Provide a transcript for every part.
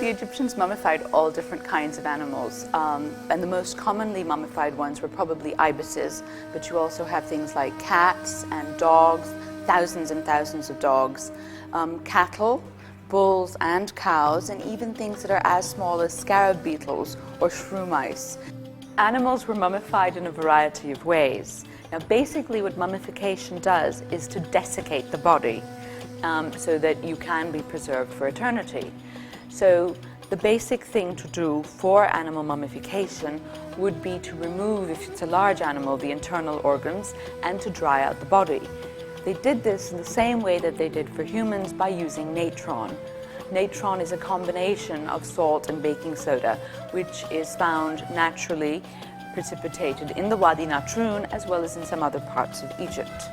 The Egyptians mummified all different kinds of animals, and the most commonly mummified ones were probably ibises, but you also have things like cats and dogs, thousands and thousands of dogs, cattle, bulls and cows, and even things that are as small as scarab beetles or shrew mice. Animals were mummified in a variety of ways. Now basically what mummification does is to desiccate the body so that you can be preserved for eternity. So the basic thing to do for animal mummification would be to remove, if it's a large animal, the internal organs and to dry out the body. They did this in the same way that they did for humans by using natron. Natron is a combination of salt and baking soda, which is found naturally precipitated in the Wadi Natrun as well as in some other parts of Egypt.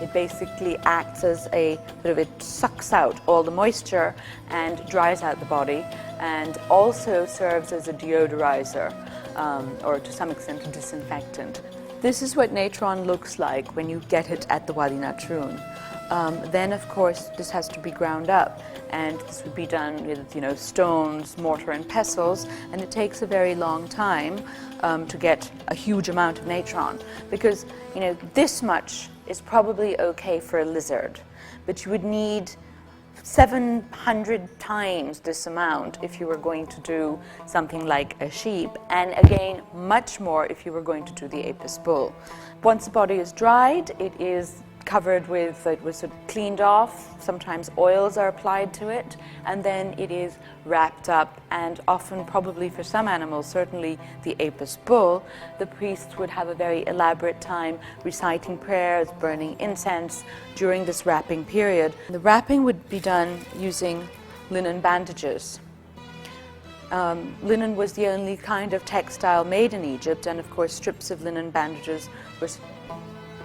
It basically acts as it sucks out all the moisture and dries out the body, and also serves as a deodorizer or to some extent a disinfectant. This is what natron looks like when you get it at the Wadi Natrun. Then of course this has to be ground up, and this would be done with stones, mortar and pestles, and it takes a very long time to get a huge amount of natron, because this much is probably okay for a lizard, but you would need 700 times this amount if you were going to do something like a sheep, and again much more if you were going to do the apis bull. Once the body is dried, it is covered with, it was sort of cleaned off, sometimes oils are applied to it, and then it is wrapped up, and often, probably for some animals, certainly the apis bull, the priests would have a very elaborate time reciting prayers, burning incense during this wrapping period. The wrapping would be done using linen bandages. Linen was the only kind of textile made in Egypt, and of course strips of linen bandages were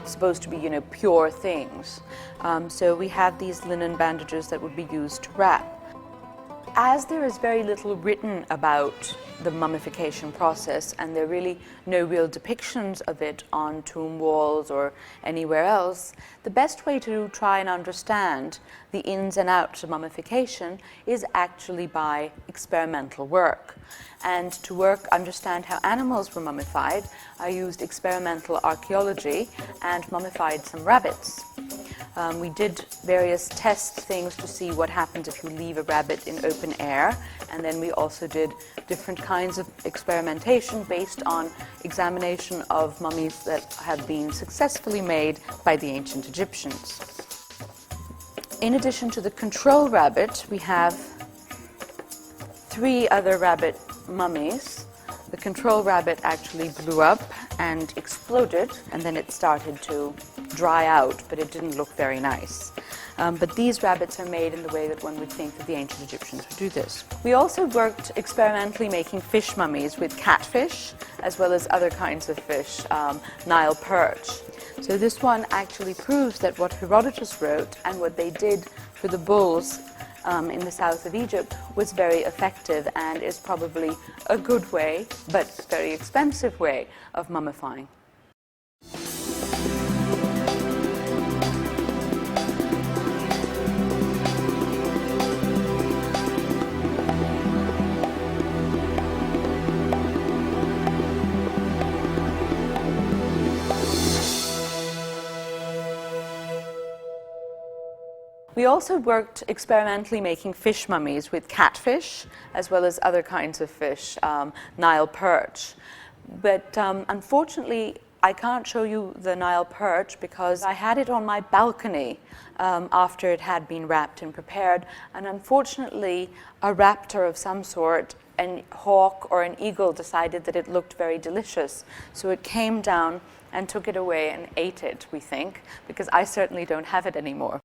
supposed to be, pure things. So we have these linen bandages that would be used to wrap. As there is very little written about the mummification process, and there are really no real depictions of it on tomb walls or anywhere else, the best way to try and understand the ins and outs of mummification is actually by experimental work. And to understand how animals were mummified, I used experimental archaeology and mummified some rabbits. We did various test things to see what happens if you leave a rabbit in open air, and then we also did different kinds of experimentation based on examination of mummies that have been successfully made by the ancient Egyptians. In addition to the control rabbit, we have 3 other rabbit mummies. The control rabbit actually blew up and exploded, and then it started to dry out, but it didn't look very nice. But these rabbits are made in the way that one would think that the ancient Egyptians would do this. We also worked experimentally making fish mummies with catfish, as well as other kinds of fish, Nile perch. So this one actually proves that what Herodotus wrote and what they did for the bulls in the south of Egypt was very effective, and is probably a good way, but very expensive way, of mummifying. We also worked experimentally making fish mummies with catfish, as well as other kinds of fish, Nile perch. But unfortunately, I can't show you the Nile perch because I had it on my balcony after it had been wrapped and prepared, and unfortunately a raptor of some sort, a hawk or an eagle, decided that it looked very delicious, so it came down and took it away and ate it, we think, because I certainly don't have it anymore.